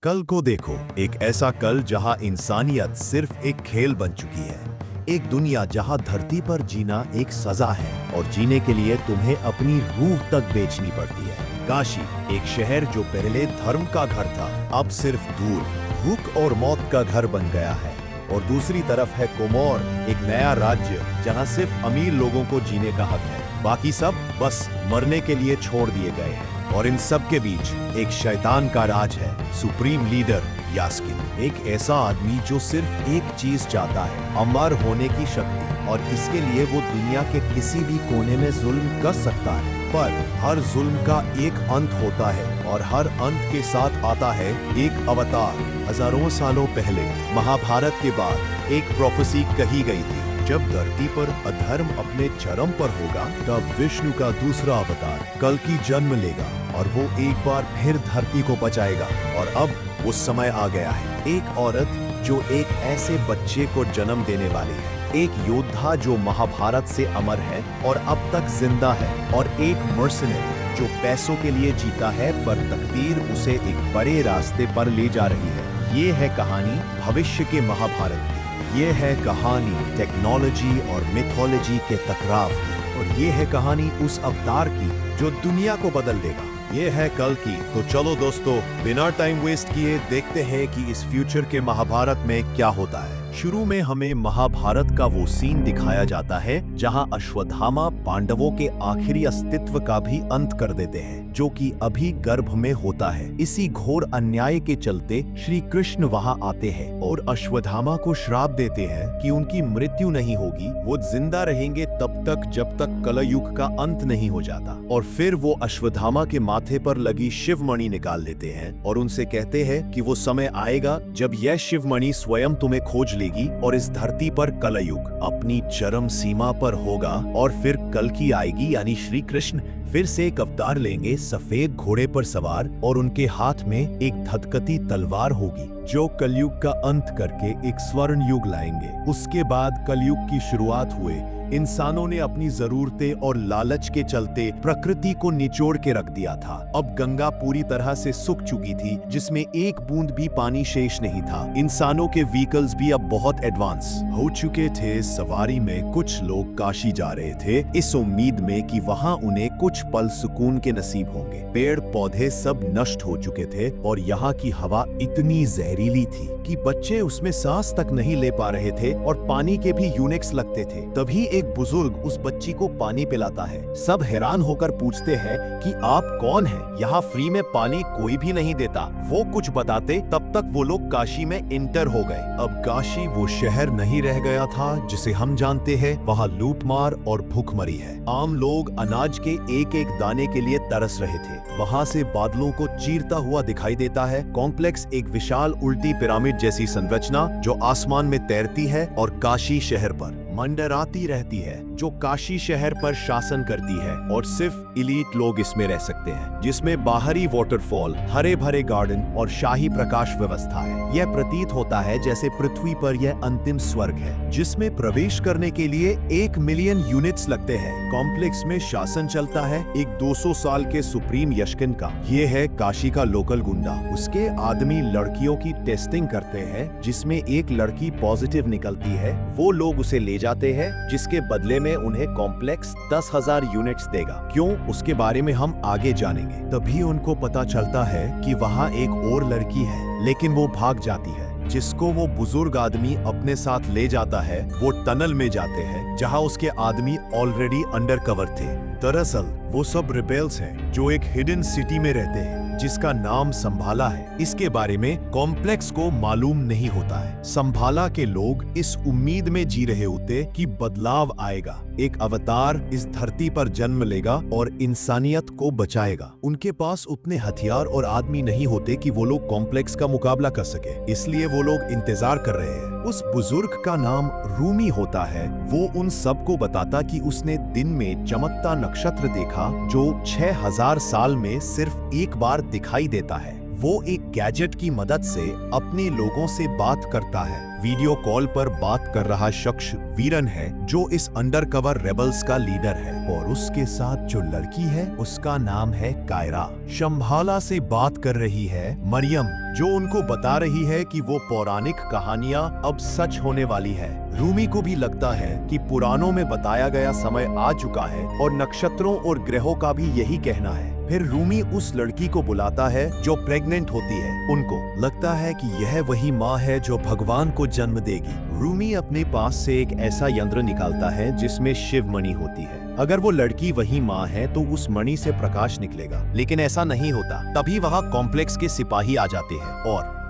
कल को देखो, एक ऐसा कल जहां इंसानियत सिर्फ एक खेल बन चुकी है। एक दुनिया जहां धरती पर जीना एक सजा है और जीने के लिए तुम्हें अपनी रूह तक बेचनी पड़ती है। काशी, एक शहर जो पहले धर्म का घर था, अब सिर्फ दूर, भूख और मौत का घर बन गया है। और दूसरी तरफ है कोमोर, एक नया राज्य जहां सिर्फ अमीर लोगों को जीने का हक है, बाकी सब बस मरने के लिए छोड़ दिए गए हैं। और इन सब के बीच एक शैतान का राज है, सुप्रीम लीडर यास्किन, एक ऐसा आदमी जो सिर्फ एक चीज चाहता है, अमर होने की शक्ति, और इसके लिए वो दुनिया के किसी भी कोने में जुल्म कर सकता है। पर हर जुल्म का एक अंत होता है और हर अंत के साथ आता है एक अवतार। हजारों सालों पहले महाभारत के बाद एक प्रोफेसी कही गई थी, जब धरती पर अधर्म अपने चरम पर होगा तब विष्णु का दूसरा अवतार कल्कि जन्म लेगा और वो एक बार फिर धरती को बचाएगा। और अब वो समय आ गया है। एक औरत जो एक ऐसे बच्चे को जन्म देने वाली है, एक योद्धा जो महाभारत से अमर है और अब तक जिंदा है, और एक मर्सनरी जो पैसों के लिए जीता है पर तकदीर उसे एक बड़े रास्ते पर ले जा रही है। ये है कहानी भविष्य के महाभारत की। ये है कहानी टेक्नोलॉजी और मिथोलॉजी के टकराव की, और ये है कहानी उस अवतार की जो दुनिया को बदल देगा। ये है कल की। तो चलो दोस्तों, बिना टाइम वेस्ट किए देखते हैं कि इस फ्यूचर के महाभारत में क्या होता है। शुरू में हमें महाभारत का वो सीन दिखाया जाता है जहां अश्वत्थामा पांडवों के आखिरी अस्तित्व का भी अंत कर देते हैं, जो कि अभी गर्भ में होता है। इसी घोर अन्याय के चलते श्री कृष्ण वहां आते हैं और अश्वत्थामा को श्राप देते हैं कि उनकी मृत्यु नहीं होगी, वो जिंदा रहेंगे तब तक जब तक कलयुग का अंत नहीं हो जाता। और फिर वो अश्वत्थामा के माथे पर लगी शिवमणि निकाल लेते हैं और उनसे कहते हैं कि वो समय आएगा जब यह शिवमणि स्वयं तुम्हें खोज लेगी और इस धरती पर कलयुग अपनी चरम सीमा पर होगा। और फिर कल्कि आएगी, यानी श्री कृष्ण फिर से एक अवतार लेंगे, सफेद घोड़े पर सवार, और उनके हाथ में एक धधकती तलवार होगी जो कलयुग का अंत करके एक स्वर्ण युग लाएंगे। उसके बाद कलयुग की शुरुआत हुए। इंसानों ने अपनी जरूरतें और लालच के चलते प्रकृति को निचोड़ के रख दिया था। अब गंगा पूरी तरह से सूख चुकी थी, जिसमें एक बूंद भी पानी शेष नहीं था। इंसानों के व्हीकल्स भी अब बहुत एडवांस हो चुके थे। सवारी में कुछ लोग काशी जा रहे थे, इस उम्मीद में कि वहां उन्हें कुछ पल सुकून के नसीब होंगे। पेड़ पौधे सब नष्ट हो चुके थे और यहाँ की हवा इतनी जहरीली थी कि बच्चे उसमें सांस तक नहीं ले पा रहे थे और पानी के भी यूनिक्स लगते थे। तभी एक बुजुर्ग उस बच्ची को पानी पिलाता है। सब हैरान होकर पूछते हैं कि आप कौन हैं? यहाँ फ्री में पानी कोई भी नहीं देता। वो कुछ बताते तब तक वो लोग काशी में इंटर हो गए। अब काशी वो शहर नहीं रह गया था जिसे हम जानते हैं। वहाँ लूटमार और भूखमरी है। आम लोग अनाज के एक एक दाने के लिए तरस रहे थे। वहाँ से बादलों को चीरता हुआ दिखाई देता है कॉम्प्लेक्स, एक विशाल उल्टी पिरामिड जैसी संरचना जो आसमान में तैरती है और काशी शहर पर मंडराती रहती है, जो काशी शहर पर शासन करती है। और सिर्फ इलीट लोग इसमें रह सकते हैं, जिसमें बाहरी वाटरफॉल, हरे भरे गार्डन और शाही प्रकाश व्यवस्था है। यह प्रतीत होता है जैसे पृथ्वी पर यह अंतिम स्वर्ग है, जिसमें प्रवेश करने के लिए 1 मिलियन यूनिट्स लगते हैं। कॉम्प्लेक्स में शासन चलता है एक 200 साल के सुप्रीम यशकिन का। ये है काशी का लोकल गुंडा। उसके आदमी लड़कियों की टेस्टिंग करते हैं, जिसमें एक लड़की पॉजिटिव निकलती है। वो लोग उसे ले जाते हैं, जिसके बदले में उन्हें कॉम्प्लेक्स 10,000 यूनिट्स देगा। क्यों, उसके बारे में हम आगे जानेंगे। तभी उनको पता चलता है कि वहाँ एक और लड़की है, लेकिन वो भाग जाती है। जिसको वो बुजुर्ग आदमी अपने साथ ले जाता है, वो टनल में जाते हैं जहाँ उसके आदमी ऑलरेडी अंडर कवर थे। दरअसल वो सब रिबेल्स हैं जो एक हिडन सिटी में रहते हैं जिसका नाम संभाला है। इसके बारे में कॉम्प्लेक्स को मालूम नहीं होता है। संभाला के लोग इस उम्मीद में जी रहे होते कि बदलाव आएगा, एक अवतार इस धरती पर जन्म लेगा और इंसानियत को बचाएगा। उनके पास उतने हथियार और आदमी नहीं होते कि वो लोग कॉम्प्लेक्स का मुकाबला कर सके, इसलिए वो लोग इंतजार कर रहे हैं। उस बुजुर्ग का नाम रूमी होता है। वो उन सबको बताता कि उसने दिन में चमकता नक्षत्र देखा जो 6000 साल में सिर्फ एक बार दिखाई देता है। वो एक गैजेट की मदद से अपने लोगों से बात करता है। वीडियो कॉल पर बात कर रहा शख्स वीरन है, जो इस अंडरकवर रेबल्स का लीडर है, और उसके साथ जो लड़की है उसका नाम है कायरा। शंभाला से बात कर रही है मरियम, जो उनको बता रही है कि वो पौराणिक कहानियां अब सच होने वाली है। रूमी को भी लगता है कि पुराणों में बताया गया समय आ चुका है और नक्षत्रों और ग्रहों का भी यही कहना है। फिर रूमी उस लड़की को बुलाता है जो प्रेग्नेंट होती है। उनको लगता है कि यह वही माँ है जो भगवान को जन्म देगी। रूमी अपने पास से एक ऐसा यंत्र निकालता है जिसमें शिव मणि होती है। अगर वो लड़की वही माँ है तो उस मणि से प्रकाश निकलेगा, लेकिन ऐसा नहीं होता। तभी वहाँ कॉम्प्लेक्स के सिपाही आ जाते हैं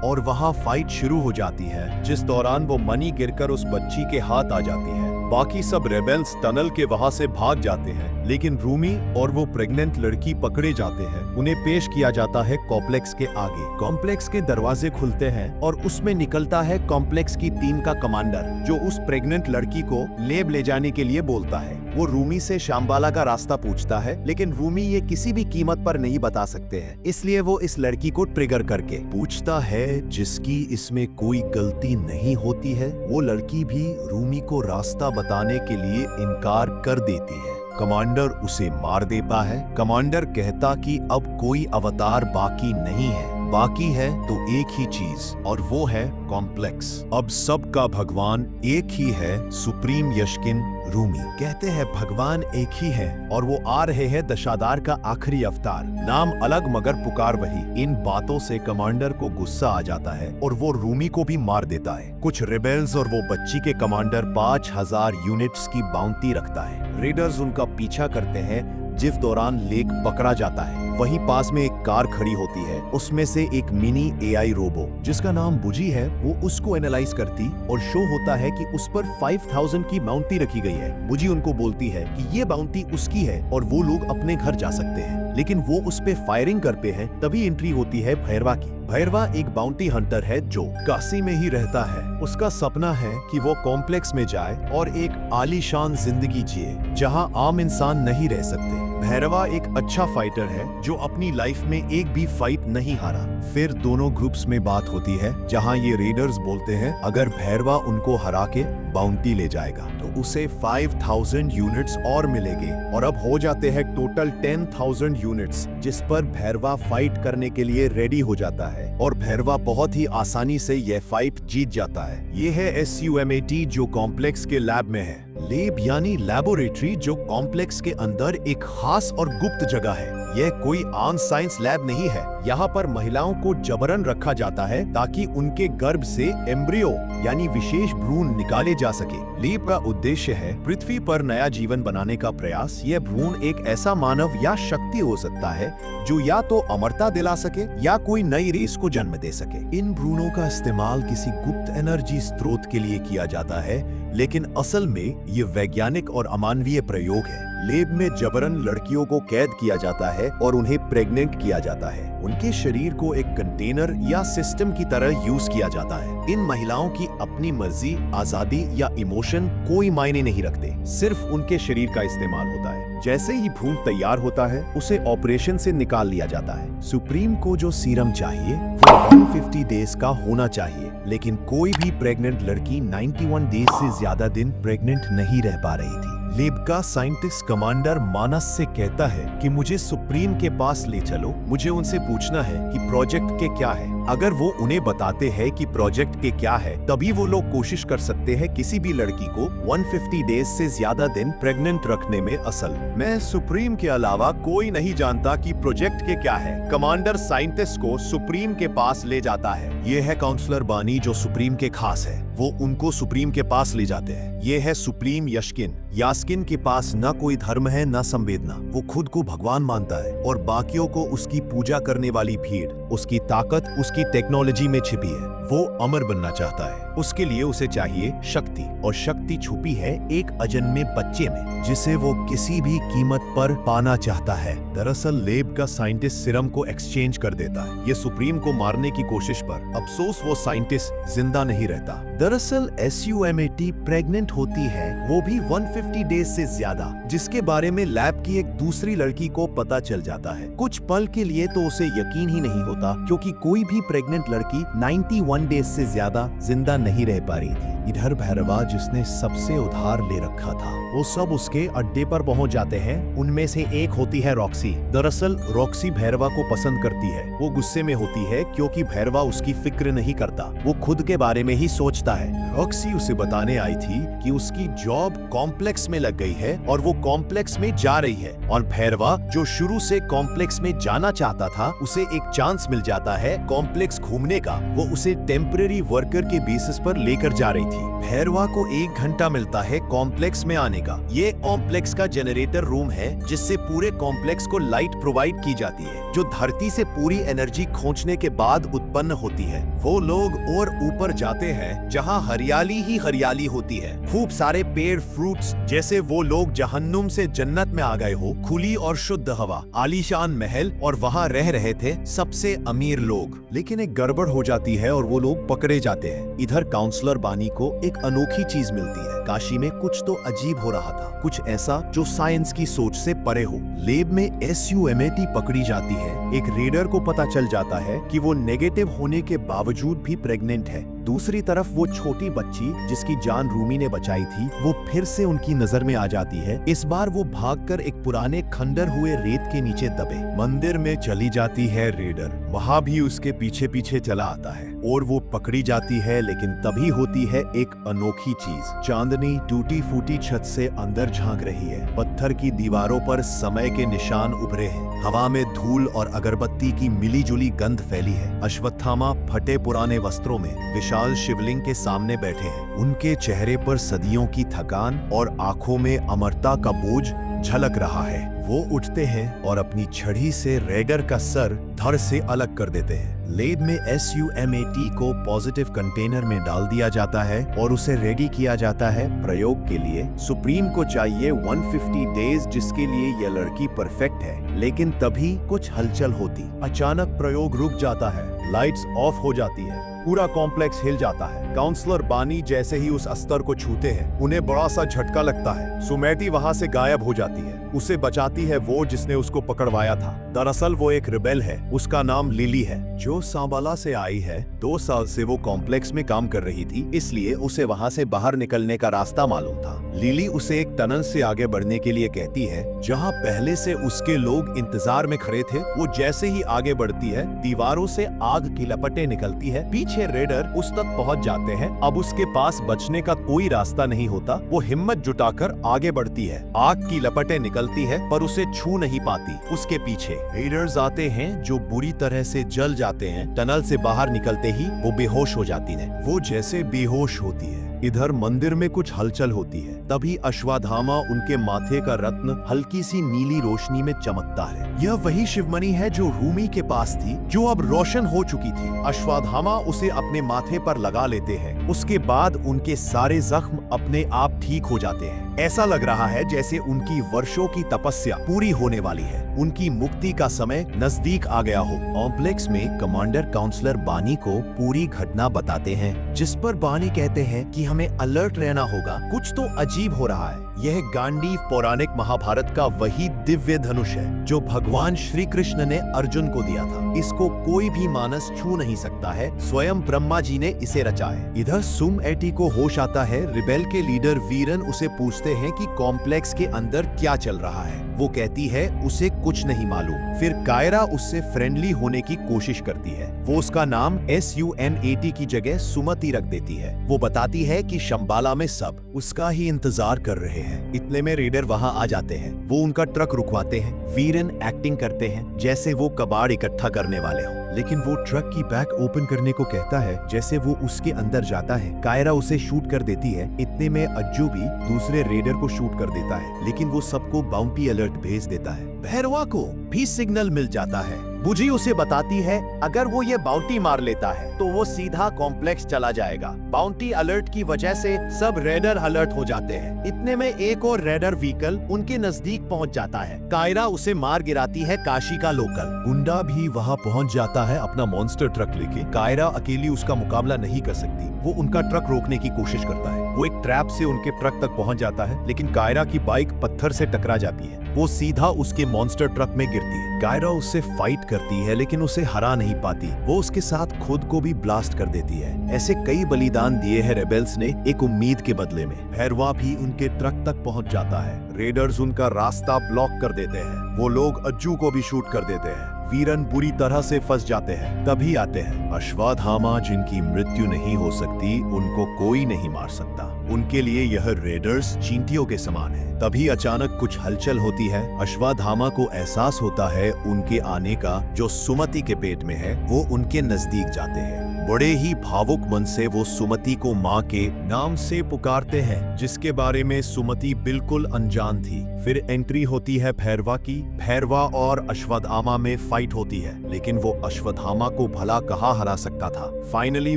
और वहाँ फाइट शुरू हो जाती है, जिस दौरान वो मणि गिरकर उस बच्ची के हाथ आ जाती है। बाकी सब रेबेल्स टनल के वहाँ से भाग जाते हैं, लेकिन रूमी और वो प्रेग्नेंट लड़की पकड़े जाते हैं। उन्हें पेश किया जाता है कॉम्प्लेक्स के आगे। कॉम्प्लेक्स के दरवाजे खुलते हैं और उसमें निकलता है कॉम्प्लेक्स की टीम का कमांडर, जो उस प्रेग्नेंट लड़की को लेब ले जाने के लिए बोलता है। वो रूमी से शाम्बाला का रास्ता पूछता है, लेकिन रूमी ये किसी भी कीमत पर नहीं बता सकते हैं, इसलिए वो इस लड़की को ट्रिगर करके पूछता है जिसकी इसमें कोई गलती नहीं होती है। वो लड़की भी रूमी को रास्ता बताने के लिए इनकार कर देती है। कमांडर उसे मार देता है। कमांडर कहता कि अब कोई अवतार बाकी नहीं है, बाकी है तो एक ही चीज, और वो है कॉम्प्लेक्स। अब सबका भगवान एक ही है, सुप्रीम यशकिन रूमी। कहते हैं भगवान एक ही है और वो आ रहे हैं दशादार का आखिरी अवतार। नाम अलग मगर पुकार वही। इन बातों से कमांडर को गुस्सा आ जाता है और वो रूमी को भी मार देता है। कुछ रिबेल्स और वो बच्ची के कमांडर 5000 यूनिट्स की बाउंटी रखता है। रेडर्स उनका पीछा करते हैं, जिस दौरान लेक पकड़ा जाता है। वहीं पास में एक कार खड़ी होती है, उसमें से एक मिनी एआई रोबो जिसका नाम बुजी है, वो उसको एनालाइज करती और शो होता है कि उस पर 5000 की बाउंटी रखी गई है। बुजी उनको बोलती है कि ये बाउंटी उसकी है और वो लोग अपने घर जा सकते हैं, लेकिन वो उस पे फायरिंग करते हैं। तभी एंट्री होती है भैरवा की। भैरवा एक बाउंटी हंटर है जो काशी में ही रहता है। उसका सपना है कि वो कॉम्प्लेक्स में जाए और एक आलीशान जिंदगी जिए जहां आम इंसान नहीं रह सकते। भैरवा एक अच्छा फाइटर है जो अपनी लाइफ में एक भी फाइट नहीं हारा। फिर दोनों ग्रुप्स में बात होती है, जहां ये रेडर्स बोलते हैं अगर भैरवा उनको हरा के बाउंटी ले जाएगा तो उसे 5000 यूनिट्स और मिलेंगे, और अब हो जाते हैं टोटल 10,000 यूनिट्स, जिस पर भैरवा फाइट करने के लिए रेडी हो जाता है और भैरवा बहुत ही आसानी से यह फाइट जीत जाता है। ये है SUMAT जो कॉम्प्लेक्स के लैब में है। लैब यानी लैबोरेटरी, जो कॉम्प्लेक्स के अंदर एक खास और गुप्त जगह है। यह कोई आम साइंस लैब नहीं है। यहाँ पर महिलाओं को जबरन रखा जाता है ताकि उनके गर्भ से एम्ब्रियो यानी विशेष भ्रूण निकाले जा सके। लैब का उद्देश्य है पृथ्वी पर नया जीवन बनाने का प्रयास। यह भ्रूण एक ऐसा मानव या शक्ति हो सकता है जो या तो अमरता दिला सके या कोई नई रेस को जन्म दे सके। इन भ्रूणों का इस्तेमाल किसी गुप्त एनर्जी स्रोत के लिए किया जाता है, लेकिन असल में ये वैज्ञानिक और अमानवीय प्रयोग है। लैब में जबरन लड़कियों को कैद किया जाता है और उन्हें प्रेग्नेंट किया जाता है। उनके शरीर को एक कंटेनर या सिस्टम की तरह यूज किया जाता है। इन महिलाओं की अपनी मर्जी, आजादी या इमोशन कोई मायने नहीं रखते, सिर्फ उनके शरीर का इस्तेमाल होता है। जैसे ही भ्रूण तैयार होता है उसे ऑपरेशन से निकाल लिया जाता है। सुप्रीम को जो सीरम चाहिए वो 150 डेज का होना चाहिए, लेकिन कोई भी प्रेग्नेंट लड़की 91 डेज से ज्यादा दिन प्रेग्नेंट नहीं रह पा रही थी। लैब का साइंटिस्ट कमांडर मानस से कहता है कि मुझे सुप्रीम के पास ले चलो, मुझे उनसे पूछना है कि प्रोजेक्ट के क्या है। अगर वो उन्हें बताते हैं कि प्रोजेक्ट के क्या है, तभी वो लोग कोशिश कर सकते हैं किसी भी लड़की को 150 डेज से ज्यादा दिन प्रेग्नेंट रखने में। असल में सुप्रीम के अलावा कोई नहीं जानता कि प्रोजेक्ट के क्या है। कमांडर साइंटिस्ट को सुप्रीम के पास ले जाता है। ये है काउंसलर बानी जो सुप्रीम के खास है। वो उनको सुप्रीम के पास ले जाते हैं। ये है सुप्रीम यशकिन। यास्किन के पास न कोई धर्म है न संवेदना। वो खुद को भगवान मानता है और बाकियों को उसकी पूजा करने वाली भीड़। उसकी ताकत उसकी टेक्नोलॉजी में छिपी है। वो अमर बनना चाहता है। उसके लिए उसे चाहिए शक्ति, और शक्ति छुपी है एक अजन्मे बच्चे में जिसे वो किसी भी कीमत पर पाना चाहता है। दरअसल लेब का साइंटिस्ट सीरम को एक्सचेंज कर देता है। ये सुप्रीम को मारने की कोशिश पर अफसोस वो साइंटिस्ट जिंदा नहीं रहता। दरअसल SUMAT प्रेग्नेंट होती है, वो भी 150 डेज से ज्यादा, जिसके बारे में लैब की एक दूसरी लड़की को पता चल जाता है। कुछ पल के लिए तो उसे यकीन ही नहीं होता, क्योंकि कोई भी प्रेग्नेंट लड़की 91 डेज से ज्यादा जिंदा नहीं रह पा रही थी। इधर भैरवा, जिसने सबसे उधार ले रखा था, वो सब उसके अड्डे पर पहुंच जाते हैं। उनमें से एक होती है रॉक्सी। दरअसल रॉक्सी भैरवा को पसंद करती है। वो गुस्से में होती है क्योंकि भैरवा उसकी फिक्र नहीं करता, वो खुद के बारे में ही सोचता है। रॉक्सी उसे बताने आई थी कि उसकी जॉब कॉम्प्लेक्स में लग गई है और वो कॉम्प्लेक्स में जा रही है, और भैरवा जो शुरू से कॉम्प्लेक्स में जाना चाहता था, उसे एक चांस मिल जाता है कॉम्प्लेक्स घूमने का। वो उसे टेम्परेरी वर्कर के बेसिस पर लेकर जा रही थी। भैरवा को 1 घंटा मिलता है कॉम्प्लेक्स में आने का। ये कॉम्प्लेक्स का जनरेटर रूम है, जिससे पूरे कॉम्प्लेक्स को लाइट प्रोवाइड की जाती है, जो धरती से पूरी एनर्जी खींचने के बाद उत्पन्न होती है। वो लोग और ऊपर जाते हैं जहाँ हरियाली ही हरियाली होती है, खूब सारे पेड़, फ्रूट्स, जैसे वो लोग जहन्नुम से जन्नत में आ गए हो। खुली और शुद्ध हवा, आलीशान महल, और वहाँ रह रहे थे सबसे अमीर लोग। लेकिन एक गड़बड़ हो जाती है और वो लोग पकड़े जाते हैं। इधर काउंसलर बानी को एक अनोखी चीज मिलती है। काशी में कुछ तो अजीब हो रहा था, कुछ ऐसा जो साइंस की सोच से परे हो। लेब में SUMAT पकड़ी जाती है। एक रेडर को पता चल जाता है कि वो नेगेटिव होने के बावजूद भी प्रेग्नेंट है। दूसरी तरफ वो छोटी बच्ची जिसकी जान रूमी ने बचाई थी, वो फिर से उनकी नजर में आ जाती है। इस बार वो भागकर एक पुराने खंडर हुए रेत के नीचे दबे मंदिर में चली जाती है रेडर। वहाँ भी उसके पीछे पीछे चला आता है और वो पकड़ी जाती है। लेकिन तभी होती है एक अनोखी चीज। चांदनी टूटी फूटी छत से अंदर झांक रही है। पत्थर की दीवारों पर समय के निशान उभरे हैं। हवा में धूल और अगरबत्ती की मिली जुली गंध फैली है। अश्वत्थामा फटे पुराने वस्त्रों में विशाल शिवलिंग के सामने बैठे हैं। उनके चेहरे पर सदियों की थकान और आंखों में अमरता का बोझ झलक रहा है। वो उठते हैं और अपनी छड़ी से रेडर का सर धड़ से अलग कर देते हैं। लेब में SUMAT को पॉजिटिव कंटेनर में डाल दिया जाता है और उसे रेडी किया जाता है प्रयोग के लिए। सुप्रीम को चाहिए 150 डेज, जिसके लिए यह लड़की परफेक्ट है। लेकिन तभी कुछ हलचल होती। अचानक प्रयोग रुक जाता है, लाइट्स ऑफ हो जाती है, पूरा कॉम्प्लेक्स हिल जाता है। काउंसलर बानी जैसे ही उस अस्तर को छूते हैं, उन्हें बड़ा सा झटका लगता है। सुमैटी वहां से गायब हो जाती है। उसे बचाती है वो जिसने उसको पकड़वाया था। दरअसल वो एक रिबेल है, उसका नाम लिली है, जो सांबाला से आई है। 2 साल से वो कॉम्प्लेक्स में काम कर रही थी, इसलिए उसे वहां से बाहर निकलने का रास्ता मालूम था। लिली उसे एक टनल से आगे बढ़ने के लिए कहती है, जहां पहले से उसके लोग इंतजार में खड़े थे। वो जैसे ही आगे बढ़ती है, दीवारों से आग की लपटें निकलती है। पीछे रेडर उस तक पहुंच जाते हैं। अब उसके पास बचने का कोई रास्ता नहीं होता। वो हिम्मत जुटाकर आगे बढ़ती है। आग की लपटें निकलती है, पर उसे छू नहीं पाती। उसके पीछे रेडर्स आते हैं, जो बुरी तरह से जल जाते हैं। टनल से बाहर निकलते ही वो बेहोश हो जाती है। वो जैसे बेहोश होती है। इधर मंदिर में कुछ हलचल होती है। तभी अश्वत्थामा, उनके माथे का रत्न हल्की सी नीली रोशनी में चमकता है। यह वही शिवमणि है जो रूमी के पास थी, जो अब रोशन हो चुकी थी। अश्वत्थामा उसे अपने माथे पर लगा लेते हैं। उसके बाद उनके सारे जख्म अपने आप ठीक हो जाते हैं। ऐसा लग रहा है जैसे उनकी वर्षों की तपस्या पूरी होने वाली है। उनकी मुक्ति का समय नजदीक आ गया हो। कॉम्प्लेक्स में कमांडर काउंसलर बानी को पूरी घटना बताते हैं, जिस पर बानी कहते हैं कि हमें अलर्ट रहना होगा, कुछ तो अजीब हो रहा है। यह गांडीव पौराणिक महाभारत का वही दिव्य धनुष है जो भगवान श्री कृष्ण ने अर्जुन को दिया था। इसको कोई भी मानस छू नहीं सकता है, स्वयं ब्रह्मा जी ने इसे रचा है। इधर SUMAT को होश आता है। रिबेल के लीडर वीरन उसे पूछते हैं कि कॉम्प्लेक्स के अंदर क्या चल रहा है। वो कहती है उसे कुछ नहीं मालूम। फिर कायरा उससे फ्रेंडली होने की कोशिश करती है। वो उसका नाम SUMAT की जगह सुमति रख देती है। वो बताती है कि शंबाला में सब उसका ही इंतजार कर रहे हैं। इतने में रेडर वहां आ जाते हैं। वो उनका ट्रक रुकवाते हैं। वीरन एक्टिंग करते हैं जैसे वो कबाड़ इकट्ठा करने वाले हों, लेकिन वो ट्रक की बैक ओपन करने को कहता है। जैसे वो उसके अंदर जाता है, कायरा उसे शूट कर देती है। इतने में अज्जू भी दूसरे रेडर को शूट कर देता है, लेकिन वो सबको बाउंटी अलर्ट भेज देता है। भैरवा को भी सिग्नल मिल जाता है। बुजी उसे बताती है अगर वो ये बाउंटी मार लेता है तो वो सीधा कॉम्प्लेक्स चला जाएगा। बाउंटी अलर्ट की वजह से सब रेडर अलर्ट हो जाते हैं। इतने में एक और रेडर व्हीकल उनके नजदीक पहुंच जाता है। कायरा उसे मार गिराती है काशी का लोकल। गुंडा भी वहां पहुंच जाता है अपना मॉन्स्टर ट्रक लेके। कायरा अकेली उसका मुकाबला नहीं कर सकती। वो उनका ट्रक रोकने की कोशिश करता है। वो एक ट्रैप से उनके ट्रक तक पहुंच जाता है, लेकिन कायरा की बाइक पत्थर से टकरा जाती है। वो सीधा उसके मॉन्स्टर ट्रक में गिरती है। कायरा उससे फाइट करती है लेकिन उसे हरा नहीं पाती। वो उसके साथ खुद को भी ब्लास्ट कर देती है। ऐसे कई बलिदान दिए हैं रेबेल्स ने एक उम्मीद के बदले में। भैरवा भी उनके ट्रक तक पहुंच जाता है। रेडर्स उनका रास्ता ब्लॉक कर देते हैं। वो लोग अज्जू को भी शूट कर देते हैं। वीरन बुरी तरह से फंस जाते हैं। तभी आते हैं अश्वत्थामा, जिनकी मृत्यु नहीं हो सकती, उनको कोई नहीं मार सकता। उनके लिए यह रेडर्स चींटियों के समान है। तभी अचानक कुछ हलचल होती है। अश्वत्थामा को एहसास होता है उनके आने का। जो सुमति के पेट में है वो उनके नजदीक जाते हैं। बड़े ही भावुक मन से वो सुमति को माँ के नाम से पुकारते हैं, जिसके बारे में सुमति बिल्कुल अनजान थी। फिर एंट्री होती है भैरवा की। भैरवा और अश्वत्थामा में फाइट होती है, लेकिन वो अश्वत्थामा को भला कहाँ हरा सकता था। फाइनली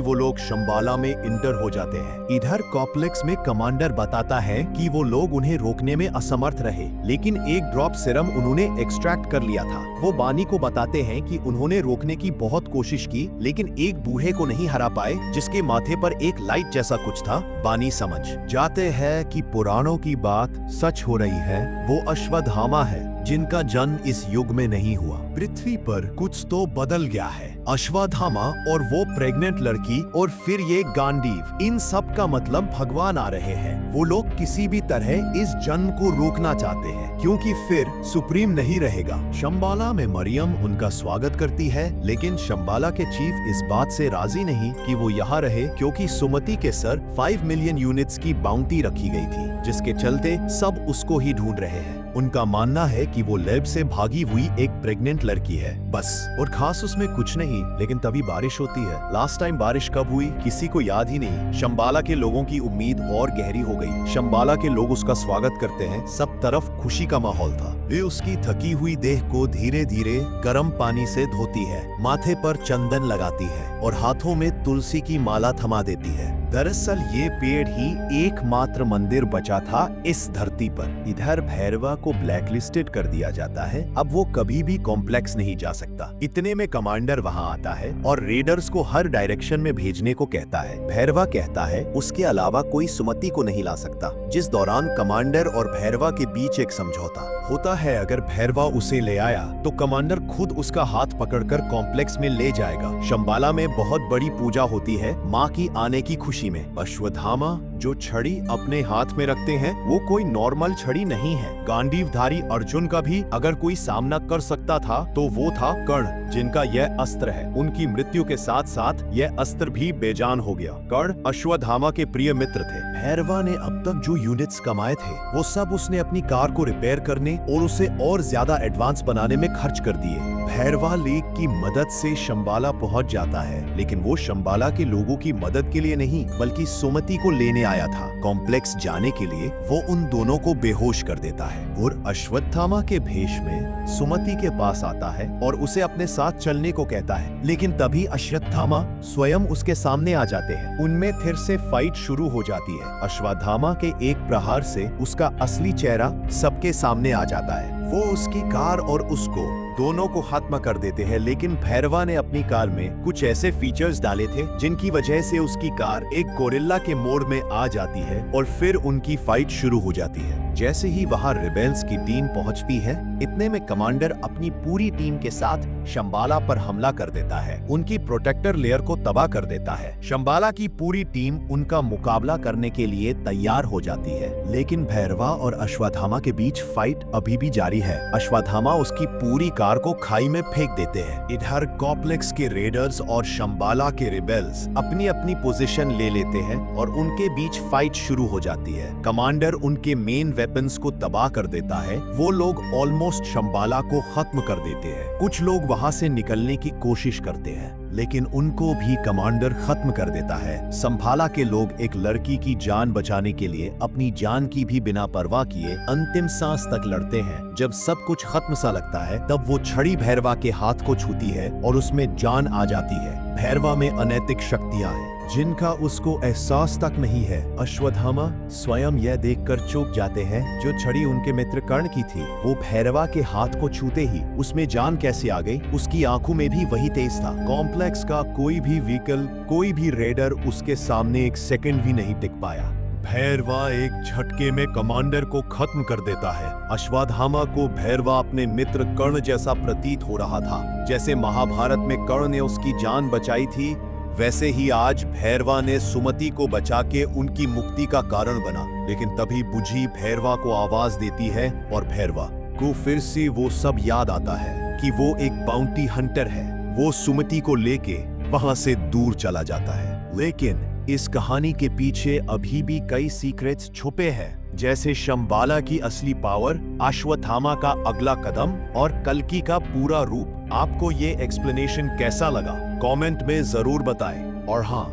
वो लोग शंबाला में इंटर हो जाते हैं। इधर कॉम्प्लेक्स में कमांडर बताता है कि वो लोग उन्हें रोकने में असमर्थ रहे, लेकिन एक ड्रॉप सीरम उन्होंने एक्सट्रैक्ट कर लिया था। वो बानी को बताते हैं कि उन्होंने रोकने की बहुत कोशिश की, लेकिन एक बूढ़े को नहीं हरा पाए जिसके माथे पर एक लाइट जैसा कुछ था। बानी समझ जाते हैं कि पुराणों की बात सच हो रही है। वो अश्वत्थामा है जिनका जन्म इस युग में नहीं हुआ। पृथ्वी पर कुछ तो बदल गया है। अश्वत्थामा और वो प्रेग्नेंट लड़की और फिर ये गांडीव, इन सब का मतलब भगवान आ रहे हैं। वो लोग किसी भी तरह इस जन्म को रोकना चाहते हैं, क्योंकि फिर सुप्रीम नहीं रहेगा। शंबाला में मरियम उनका स्वागत करती है, लेकिन शंबाला के चीफ इस बात से राजी नहीं कि वो यहाँ रहे, क्योंकि सुमति के सर 5 मिलियन यूनिट्स की बाउंटी रखी गई थी, जिसके चलते सब उसको ही ढूंढ रहे हैं। उनका मानना है कि वो लैब से भागी हुई एक प्रेग्नेंट लड़की है, बस, और खास उसमें कुछ नहीं। लेकिन तभी बारिश होती है। लास्ट टाइम बारिश कब हुई किसी को याद ही नहीं। शंबाला के लोगों की उम्मीद और गहरी हो गई। शंबाला के लोग उसका स्वागत करते हैं। सब तरफ खुशी का माहौल था। वे उसकी थकी हुई देह को धीरे धीरे गर्म पानी से धोती है, माथे पर चंदन लगाती है और हाथों में तुलसी की माला थमा देती है। दरअसल ये पेड़ ही एकमात्र मंदिर बचा था इस धरती पर। इधर भैरवा को ब्लैकलिस्टेड कर दिया जाता है। अब वो कभी भी कॉम्प्लेक्स नहीं जा सकता। इतने में कमांडर वहां आता है और रेडर्स को हर डायरेक्शन में भेजने को कहता है। भैरवा कहता है उसके अलावा कोई सुमति को नहीं ला सकता। जिस दौरान कमांडर और भैरवा के बीच एक समझौता होता है। अगर भैरवा उसे ले आया तो कमांडर खुद उसका हाथ पकड़कर कॉम्प्लेक्स में ले जाएगा। शंबाला में बहुत बड़ी पूजा होती है माँ की आने की खुशी में। अश्वत्थामा जो छड़ी अपने हाथ में रखते हैं वो कोई नॉर्मल छड़ी नहीं है। गांडीवधारी अर्जुन का भी अगर कोई सामना कर सकता था तो वो था कर्ण, जिनका यह अस्त्र है। उनकी मृत्यु के साथ साथ यह अस्त्र भी बेजान हो गया। कर्ण अश्वत्थामा के प्रिय मित्र थे। भैरवा ने अब तक जो यूनिट्स कमाए थे वो सब उसने अपनी कार को रिपेयर करने और उसे और ज्यादा एडवांस बनाने में खर्च कर दिए। भैरवा लेक की मदद से शंबाला पहुंच जाता है, लेकिन वो शंबाला के लोगों की मदद के लिए नहीं बल्कि सुमति को लेने आया था। कॉम्प्लेक्स जाने के लिए वो उन दोनों को बेहोश कर देता है और अश्वत्थामा के भेष में सुमति के पास आता है और उसे अपने साथ चलने को कहता है। लेकिन तभी अश्वत्थामा स्वयं उसके सामने आ जाते हैं। उनमें फिर से फाइट शुरू हो जाती है। अश्वत्थामा के एक प्रहार से उसका असली चेहरा सबके सामने आ जाता है। वो उसकी कार और उसको दोनों को खत्म कर देते हैं, लेकिन भैरवा ने अपनी कार में कुछ ऐसे फीचर्स डाले थे जिनकी वजह से उसकी कार एक गोरिल्ला के मोड में आ जाती है और फिर उनकी फाइट शुरू हो जाती है। जैसे ही वहां रिबेल्स की टीम पहुंचती है, इतने में कमांडर अपनी पूरी टीम के साथ शंबाला पर हमला कर देता है। उनकी प्रोटेक्टर लेयर को तबाह कर देता है। शंबाला की पूरी टीम उनका मुकाबला करने के लिए तैयार हो जाती है, लेकिन भैरवा और अश्वत्थामा के बीच फाइट अभी भी जारी है। अश्वत्थामा उसकी पूरी कार को खाई में फेंक देते हैं। इधर कॉम्प्लेक्स के रेडर्स और शंबाला के रिबेल्स अपनी अपनी पोजीशन ले लेते हैं और उनके बीच फाइट शुरू हो जाती है। कमांडर उनके मेन वेपन्स को तबाह कर देता है। वो लोग ऑलमोस्ट शंबाला को खत्म कर देते हैं। कुछ लोग वहां से निकलने की कोशिश करते हैं। लेकिन उनको भी कमांडर खत्म कर देता है। संभाला के लोग एक लड़की की जान बचाने के लिए अपनी जान की भी बिना परवाह किए अंतिम सांस तक लड़ते हैं। जब सब कुछ खत्म सा लगता है तब वो छड़ी भैरवा के हाथ को छूती है और उसमें जान आ जाती है। भैरवा में अनैतिक शक्तियां हैं जिनका उसको एहसास तक नहीं है। अश्वत्थामा स्वयं यह देखकर चौंक जाते हैं जो छड़ी उनके मित्र कर्ण की थी वो भैरवा के हाथ को छूते ही उसमें जान कैसे आ गई। उसकी आंखों में भी वही तेज था। कॉम्प्लेक्स का कोई भी व्हीकल, कोई भी रेडर उसके सामने एक सेकंड भी नहीं टिक पाया। भैरवा एक झटके में कमांडर को खत्म कर देता है। अश्वत्थामा को भैरवा अपने मित्र कर्ण जैसा प्रतीत हो रहा था। जैसे महाभारत में कर्ण ने उसकी जान बचाई थी, वैसे ही आज भैरवा ने सुमति को बचा के उनकी मुक्ति का कारण बना। लेकिन तभी बुझी भैरवा को आवाज देती है और भैरवा को फिर से वो सब याद आता है कि वो एक बाउंटी हंटर है। वो सुमति को लेके वहां से दूर चला जाता है। लेकिन इस कहानी के पीछे अभी भी कई सीक्रेट्स छुपे हैं, जैसे शंबाला की असली पावर, अश्वत्थामा का अगला कदम और कल्कि का पूरा रूप। आपको ये एक्सप्लेनेशन कैसा लगा कमेंट में जरूर बताएं। और हाँ,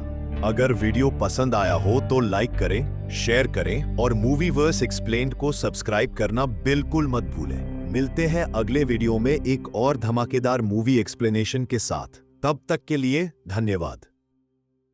अगर वीडियो पसंद आया हो तो लाइक करें, शेयर करें और मूवीवर्स एक्सप्लेन्ड को सब्सक्राइब करना बिल्कुल मत भूलें। मिलते हैं अगले वीडियो में एक और धमाकेदार मूवी एक्सप्लेनेशन के साथ। तब तक के लिए धन्यवाद।